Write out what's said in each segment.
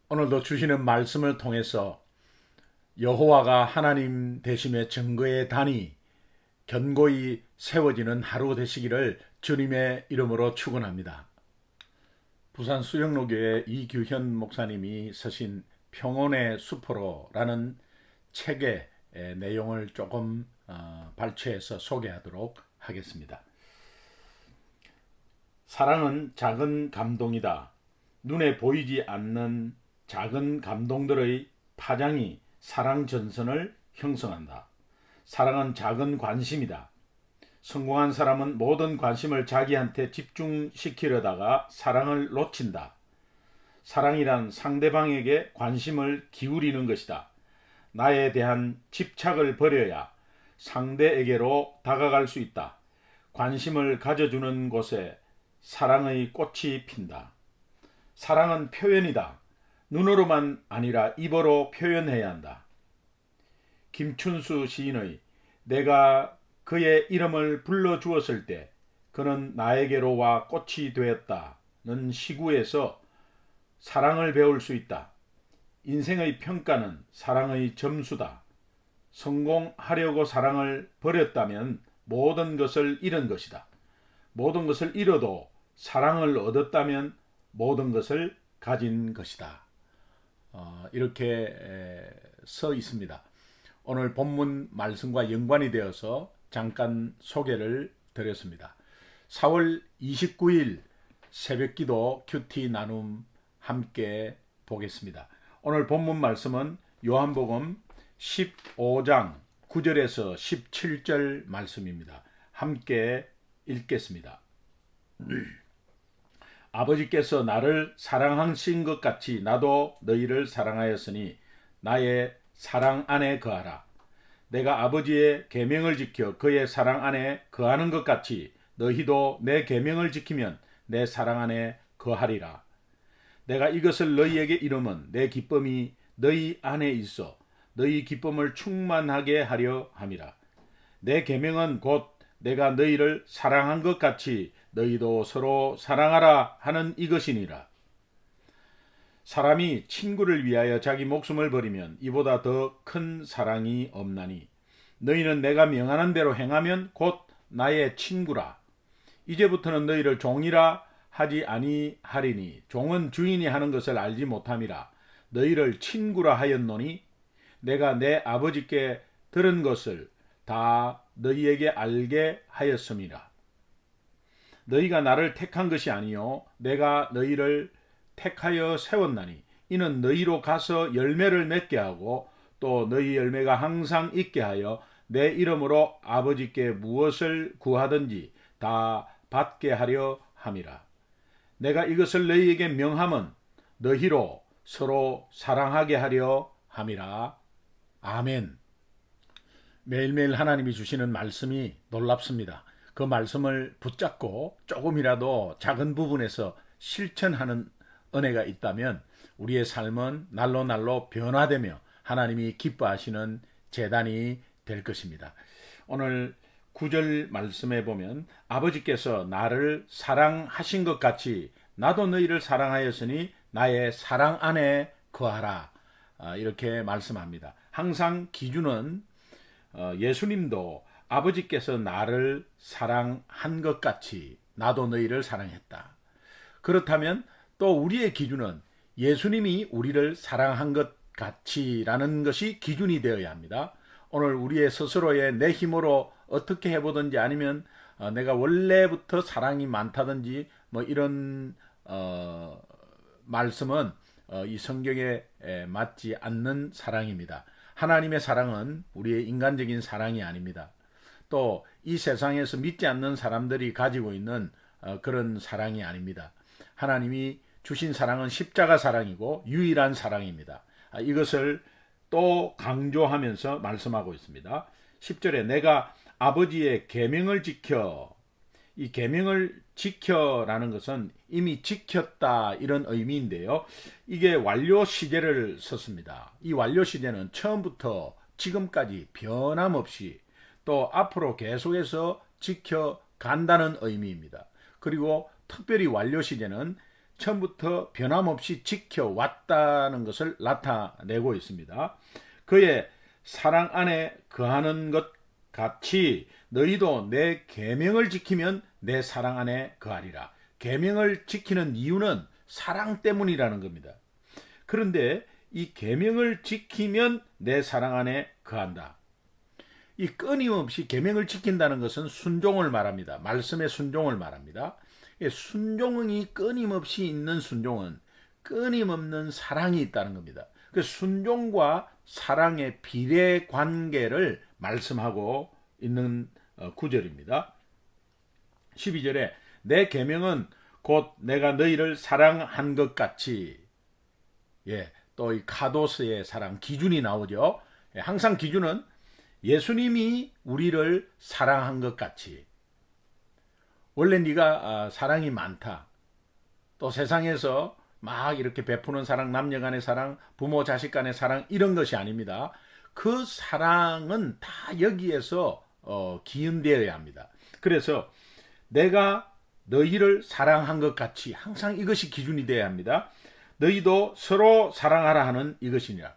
오늘도 주시는 말씀을 통해서 여호와가 하나님 되심의 증거의 단이 견고히 세워지는 하루 되시기를 주님의 이름으로 축원합니다. 부산 수영로교회 이규현 목사님이 쓰신 평온의 수포로라는 책의 내용을 조금 발췌해서 소개하도록 하겠습니다. 사랑은 작은 감동이다. 눈에 보이지 않는 작은 감동들의 파장이 사랑 전선을 형성한다. 사랑은 작은 관심이다. 성공한 사람은 모든 관심을 자기한테 집중시키려다가 사랑을 놓친다. 사랑이란 상대방에게 관심을 기울이는 것이다. 나에 대한 집착을 버려야 상대에게로 다가갈 수 있다. 관심을 가져주는 곳에 사랑의 꽃이 핀다. 사랑은 표현이다. 눈으로만 아니라 입으로 표현해야 한다. 김춘수 시인의 내가 그의 이름을 불러주었을 때 그는 나에게로 와 꽃이 되었다는 시구에서 사랑을 배울 수 있다. 인생의 평가는 사랑의 점수다. 성공하려고 사랑을 버렸다면 모든 것을 잃은 것이다. 모든 것을 잃어도 사랑을 얻었다면 모든 것을 가진 것이다. 이렇게 써 있습니다. 오늘 본문 말씀과 연관이 되어서 잠깐 소개를 드렸습니다. 4월 29일 새벽기도 큐티 나눔 함께 보겠습니다. 오늘 본문 말씀은 요한복음 15장 9절에서 17절 말씀입니다. 함께 읽겠습니다. 아버지께서 나를 사랑하신 것 같이 나도 너희를 사랑하였으니 나의 사랑 안에 거하라. 내가 아버지의 계명을 지켜 그의 사랑 안에 거하는 것 같이 너희도 내 계명을 지키면 내 사랑 안에 거하리라. 내가 이것을 너희에게 이름은 내 기쁨이 너희 안에 있어 너희 기쁨을 충만하게 하려 함이라. 내 계명은 곧 내가 너희를 사랑한 것 같이 너희도 서로 사랑하라 하는 이것이니라. 사람이 친구를 위하여 자기 목숨을 버리면 이보다 더 큰 사랑이 없나니 너희는 내가 명하는 대로 행하면 곧 나의 친구라. 이제부터는 너희를 종이라 하지 아니하리니 종은 주인이 하는 것을 알지 못함이라. 너희를 친구라 하였노니 내가 내 아버지께 들은 것을 다 너희에게 알게 하였음이라. 너희가 나를 택한 것이 아니요 내가 너희를 택하여 세웠나니 이는 너희로 가서 열매를 맺게 하고 또 너희 열매가 항상 있게 하여 내 이름으로 아버지께 무엇을 구하든지 다 받게 하려 함이라. 내가 이것을 너희에게 명함은 너희로 서로 사랑하게 하려 함이라. 아멘. 매일매일 하나님이 주시는 말씀이 놀랍습니다. 그 말씀을 붙잡고 조금이라도 작은 부분에서 실천하는 은혜가 있다면 우리의 삶은 날로 날로 변화되며 하나님이 기뻐하시는 제단이 될 것입니다. 오늘 9절 말씀에 보면 아버지께서 나를 사랑하신 것 같이 나도 너희를 사랑하였으니 나의 사랑 안에 거하라. 이렇게 말씀합니다. 항상 기준은 예수님도 아버지께서 나를 사랑한 것 같이 나도 너희를 사랑했다. 그렇다면 또 우리의 기준은 예수님이 우리를 사랑한 것 같이라는 것이 기준이 되어야 합니다. 오늘 우리의 스스로의 내 힘으로 어떻게 해보든지 아니면 내가 원래부터 사랑이 많다든지 뭐 이런 말씀은 이 성경에 맞지 않는 사랑입니다. 하나님의 사랑은 우리의 인간적인 사랑이 아닙니다. 또 이 세상에서 믿지 않는 사람들이 가지고 있는 그런 사랑이 아닙니다. 하나님이 주신 사랑은 십자가 사랑이고 유일한 사랑입니다. 이것을 또 강조하면서 말씀하고 있습니다. 10절에 내가 아버지의 계명을 지켜, 이 계명을 지켜라는 것은 이미 지켰다 이런 의미인데요. 이게 완료 시제를 썼습니다. 이 완료 시제는 처음부터 지금까지 변함없이 또 앞으로 계속해서 지켜간다는 의미입니다. 그리고 특별히 완료 시제는 처음부터 변함없이 지켜왔다는 것을 나타내고 있습니다. 그의 사랑 안에 거하는 것 같이 너희도 내 계명을 지키면 내 사랑 안에 거하리라. 계명을 지키는 이유는 사랑 때문이라는 겁니다. 그런데 이 계명을 지키면 내 사랑 안에 거한다. 이 끊임없이 계명을 지킨다는 것은 순종을 말합니다. 말씀의 순종을 말합니다. 순종이 끊임없이 있는 순종은 끊임없는 사랑이 있다는 겁니다. 그 순종과 사랑의 비례 관계를 말씀하고 있는 구절입니다. 12절에 내 계명은 곧 내가 너희를 사랑한 것 같이, 또 이 카도스의 사랑 기준이 나오죠. 항상 기준은 예수님이 우리를 사랑한 것 같이. 원래 네가 사랑이 많다. 또 세상에서 막 이렇게 베푸는 사랑, 남녀 간의 사랑, 부모 자식 간의 사랑, 이런 것이 아닙니다. 그 사랑은 다 여기에서 기인되어야 합니다. 그래서 내가 너희를 사랑한 것 같이, 항상 이것이 기준이 되어야 합니다. 너희도 서로 사랑하라 하는 이것이니라.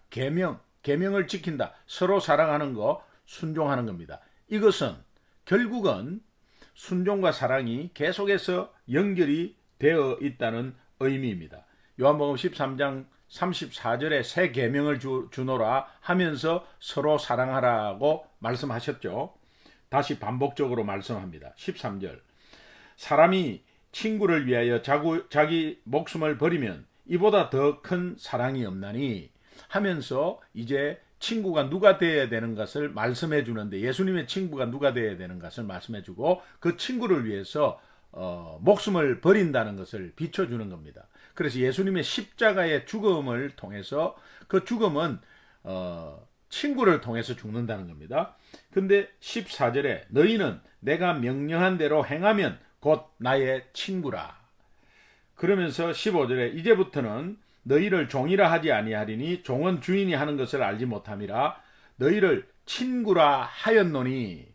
계명을 지킨다. 서로 사랑하는 거, 순종하는 겁니다. 이것은 결국은 순종과 사랑이 계속해서 연결이 되어 있다는 의미입니다. 요한복음 13장 34절에 새 계명을 주노라 하면서 서로 사랑하라고 말씀하셨죠. 다시 반복적으로 말씀합니다. 13절 사람이 친구를 위하여 자기 목숨을 버리면 이보다 더 큰 사랑이 없나니 하면서 이제 친구가 누가 되어야 되는 것을 말씀해 주는데, 예수님의 친구가 누가 되어야 되는 것을 말씀해 주고 그 친구를 위해서 목숨을 버린다는 것을 비춰주는 겁니다. 그래서 예수님의 십자가의 죽음을 통해서, 그 죽음은 친구를 통해서 죽는다는 겁니다. 근데 14절에 너희는 내가 명령한 대로 행하면 곧 나의 친구라. 그러면서 15절에 이제부터는 너희를 종이라 하지 아니하리니 종은 주인이 하는 것을 알지 못함이라. 너희를 친구라 하였노니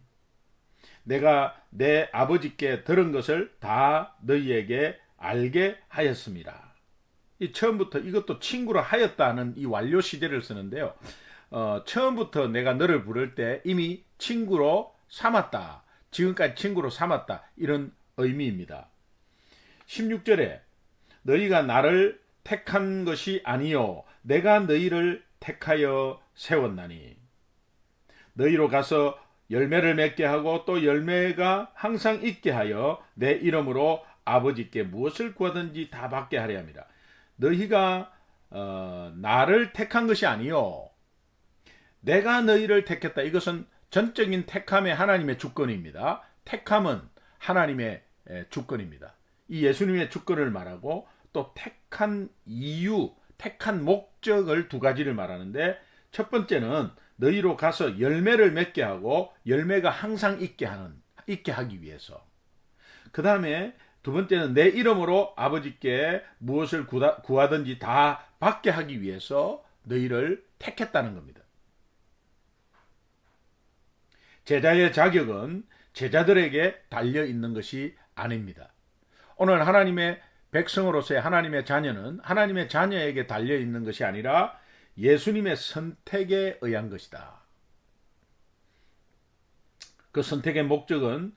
내가 내 아버지께 들은 것을 다 너희에게 알게 하였습니다. 이 처음부터 이것도 친구라 하였다는 이 완료 시제를 쓰는데요. 처음부터 내가 너를 부를 때 이미 친구로 삼았다. 지금까지 친구로 삼았다. 이런 의미입니다. 16절에 너희가 나를 택한 것이 아니요 내가 너희를 택하여 세웠나니 너희로 가서 열매를 맺게 하고 또 열매가 항상 있게 하여 내 이름으로 아버지께 무엇을 구하든지 다 받게 하려 합니다. 너희가 나를 택한 것이 아니요 내가 너희를 택했다. 이것은 전적인 택함의 하나님의 주권입니다. 택함은 하나님의 주권입니다. 이 예수님의 주권을 말하고 또 택한 이유, 택한 목적을 두 가지를 말하는데, 첫 번째는 너희로 가서 열매를 맺게 하고 열매가 항상 있게 하기 위해서. 그 다음에 두 번째는 내 이름으로 아버지께 무엇을 구하든지 다 받게 하기 위해서 너희를 택했다는 겁니다. 제자의 자격은 제자들에게 달려 있는 것이 아닙니다. 오늘 하나님의 백성으로서의 하나님의 자녀는 하나님의 자녀에게 달려있는 것이 아니라 예수님의 선택에 의한 것이다. 그 선택의 목적은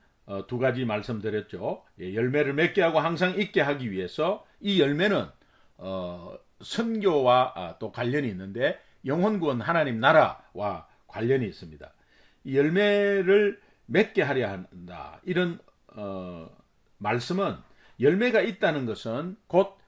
두 가지 말씀드렸죠. 열매를 맺게 하고 항상 있게 하기 위해서. 이 열매는 선교와 또 관련이 있는데 영혼구원 하나님 나라와 관련이 있습니다. 이 열매를 맺게 하려 한다. 이런 말씀은 열매가 있다는 것은 곧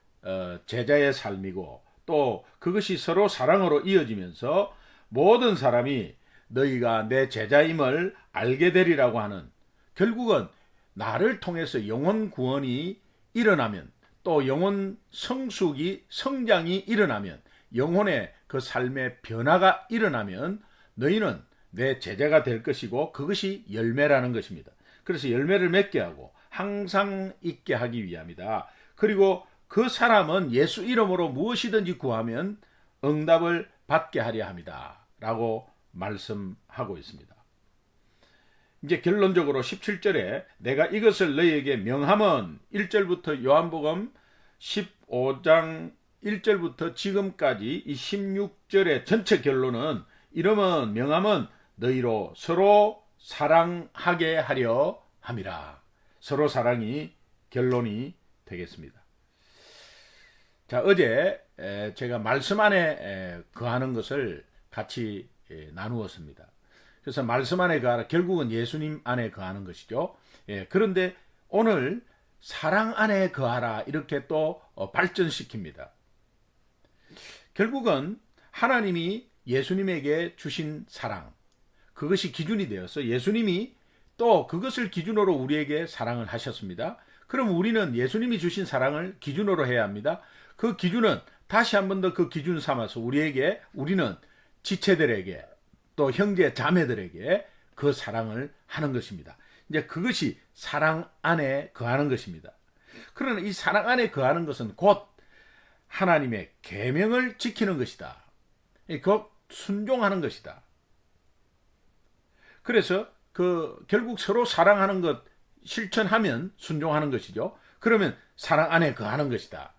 제자의 삶이고 또 그것이 서로 사랑으로 이어지면서 모든 사람이 너희가 내 제자임을 알게 되리라고 하는, 결국은 나를 통해서 영혼 구원이 일어나면 또 영혼 성장이 일어나면 영혼의 그 삶의 변화가 일어나면 너희는 내 제자가 될 것이고 그것이 열매라는 것입니다. 그래서 열매를 맺게 하고 항상 있게 하기 위함이다. 그리고 그 사람은 예수 이름으로 무엇이든지 구하면 응답을 받게 하려 합니다. 라고 말씀하고 있습니다. 이제 결론적으로 17절에 내가 이것을 너희에게 명함은 1절부터 요한복음 15장 1절부터 지금까지 이 16절의 전체 결론은 이름은 명함은 너희로 서로 사랑하게 하려 함이라. 서로 사랑이 결론이 되겠습니다. 자, 어제 제가 말씀 안에 거하는 것을 같이 나누었습니다. 그래서 말씀 안에 거하라, 결국은 예수님 안에 거하는 것이죠. 그런데 오늘 사랑 안에 거하라 이렇게 또 발전시킵니다. 결국은 하나님이 예수님에게 주신 사랑, 그것이 기준이 되어서 예수님이 또 그것을 기준으로 우리에게 사랑을 하셨습니다. 그럼 우리는 예수님이 주신 사랑을 기준으로 해야 합니다. 그 기준은 다시 한 번 더 그 기준 삼아서 우리는 지체들에게 또 형제 자매들에게 그 사랑을 하는 것입니다. 이제 그것이 사랑 안에 거하는 것입니다. 그러나 이 사랑 안에 거하는 것은 곧 하나님의 계명을 지키는 것이다. 곧 순종하는 것이다. 그래서 결국 서로 사랑하는 것 실천하면 순종하는 것이죠. 그러면 사랑 안에 거하는 것이다.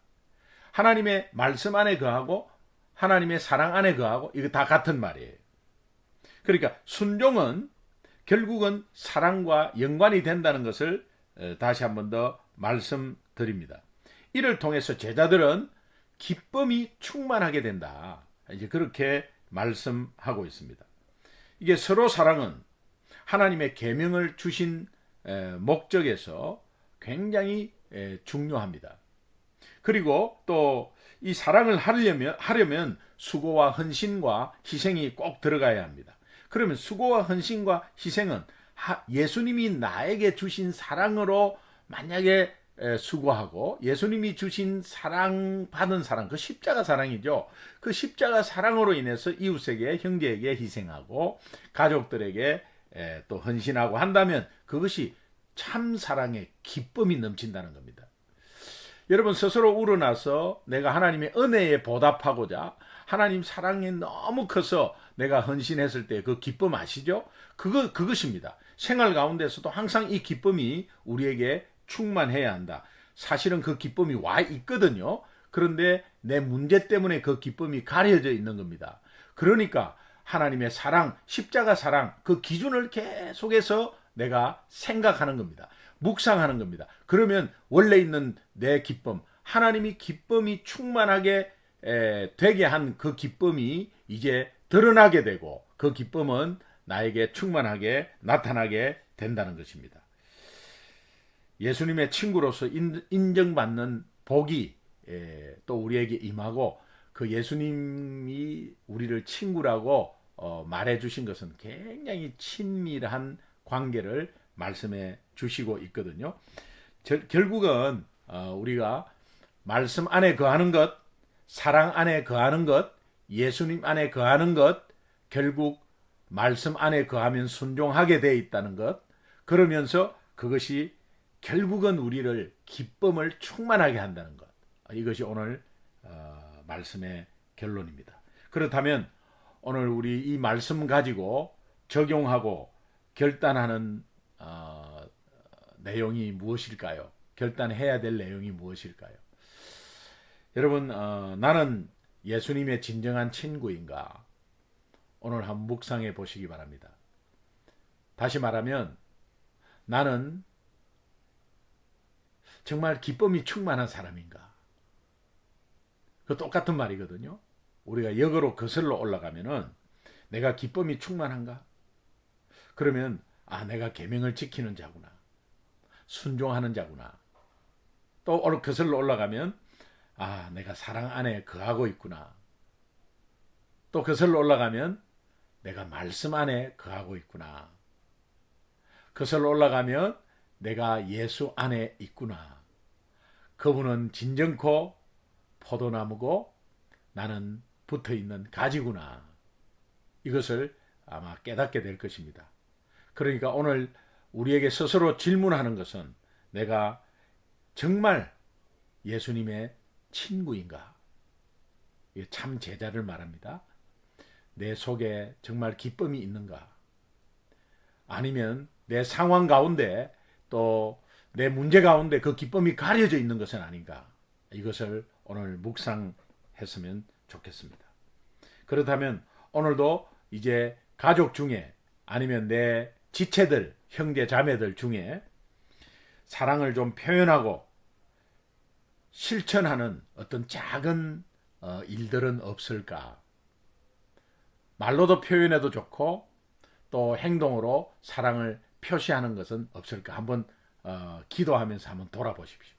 하나님의 말씀 안에 거하고 하나님의 사랑 안에 거하고 이거 다 같은 말이에요. 그러니까 순종은 결국은 사랑과 연관이 된다는 것을 다시 한 번 더 말씀드립니다. 이를 통해서 제자들은 기쁨이 충만하게 된다. 이제 그렇게 말씀하고 있습니다. 이게 서로 사랑은 하나님의 계명을 주신 목적에서 굉장히 중요합니다. 그리고 또 이 사랑을 하려면 수고와 헌신과 희생이 꼭 들어가야 합니다. 그러면 수고와 헌신과 희생은 예수님이 나에게 주신 사랑으로 만약에 수고하고 예수님이 주신 사랑받은 사랑, 그 십자가 사랑이죠. 그 십자가 사랑으로 인해서 이웃에게, 형제에게 희생하고 가족들에게 또 헌신하고 한다면 그것이 참 사랑의 기쁨이 넘친다는 겁니다. 여러분 스스로 우러나서 내가 하나님의 은혜에 보답하고자 하나님 사랑이 너무 커서 내가 헌신했을 때 그 기쁨 아시죠? 그것입니다. 생활 가운데서도 항상 이 기쁨이 우리에게 충만해야 한다. 사실은 그 기쁨이 와 있거든요. 그런데 내 문제 때문에 그 기쁨이 가려져 있는 겁니다. 그러니까 하나님의 사랑, 십자가 사랑, 그 기준을 계속해서 내가 생각하는 겁니다. 묵상하는 겁니다. 그러면 원래 있는 내 기쁨, 하나님이 기쁨이 충만하게 되게 한 그 기쁨이 이제 드러나게 되고 그 기쁨은 나에게 충만하게 나타나게 된다는 것입니다. 예수님의 친구로서 인정받는 복이 또 우리에게 임하고 그 예수님이 우리를 친구라고 말해 주신 것은 굉장히 친밀한 관계를 말씀해 주시고 있거든요. 결국은 우리가 말씀 안에 거하는 것, 사랑 안에 거하는 것, 예수님 안에 거하는 것, 결국 말씀 안에 거하면 순종하게 되어 있다는 것, 그러면서 그것이 결국은 우리를 기쁨을 충만하게 한다는 것, 이것이 오늘 말씀의 결론입니다. 그렇다면 오늘 우리 이 말씀 가지고 적용하고 결단하는 내용이 무엇일까요? 결단해야 될 내용이 무엇일까요? 여러분, 나는 예수님의 진정한 친구인가? 오늘 한번 묵상해 보시기 바랍니다. 다시 말하면 나는 정말 기쁨이 충만한 사람인가? 그 똑같은 말이거든요. 우리가 역으로 거슬러 올라가면은 내가 기쁨이 충만한가? 그러면 내가 계명을 지키는 자구나. 순종하는 자구나. 또 거슬러 올라가면 내가 사랑 안에 거하고 있구나. 또 거슬러 올라가면 내가 말씀 안에 거하고 있구나. 거슬러 올라가면 내가 예수 안에 있구나. 그분은 진정코 포도나무고 나는 붙어있는 가지구나. 이것을 아마 깨닫게 될 것입니다. 그러니까 오늘 우리에게 스스로 질문하는 것은 내가 정말 예수님의 친구인가? 이게 참 제자를 말합니다. 내 속에 정말 기쁨이 있는가? 아니면 내 상황 가운데 또 내 문제 가운데 그 기쁨이 가려져 있는 것은 아닌가? 이것을 오늘 묵상했으면 좋겠습니다. 그렇다면 오늘도 이제 가족 중에 아니면 내 지체들, 형제 자매들 중에 사랑을 좀 표현하고 실천하는 어떤 작은 일들은 없을까? 말로도 표현해도 좋고 또 행동으로 사랑을 표시하는 것은 없을까? 한번 기도하면서 한번 돌아보십시오.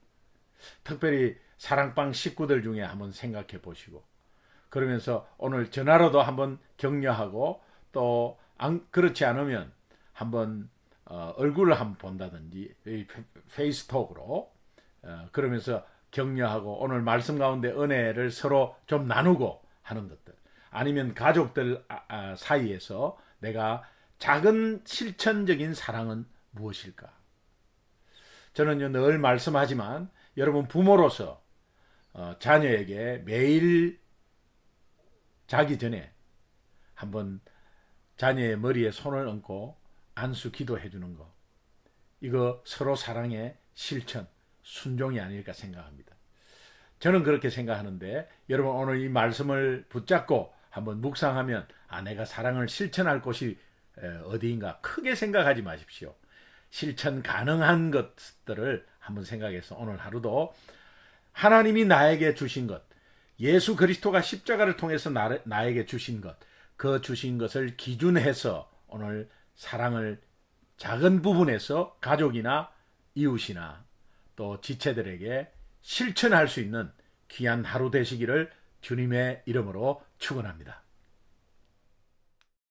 특별히 사랑방 식구들 중에 한번 생각해 보시고, 그러면서 오늘 전화로도 한번 격려하고, 또 그렇지 않으면 한번 얼굴을 한번 본다든지 페이스톡으로 그러면서 격려하고 오늘 말씀 가운데 은혜를 서로 좀 나누고 하는 것들, 아니면 가족들 사이에서 내가 작은 실천적인 사랑은 무엇일까? 저는요 늘 말씀하지만 여러분 부모로서 자녀에게 매일 자기 전에 한번 자녀의 머리에 손을 얹고 안수 기도해 주는 거, 이거 서로 사랑의 실천, 순종이 아닐까 생각합니다. 저는 그렇게 생각하는데 여러분 오늘 이 말씀을 붙잡고 한번 묵상하면 내가 사랑을 실천할 곳이 어디인가 크게 생각하지 마십시오. 실천 가능한 것들을 한번 생각해서 오늘 하루도 하나님이 나에게 주신 것, 예수 그리스도가 십자가를 통해서 나에게 주신 것, 그 주신 것을 기준해서 오늘 사랑을 작은 부분에서 가족이나 이웃이나 또 지체들에게 실천할 수 있는 귀한 하루 되시기를 주님의 이름으로 축원합니다.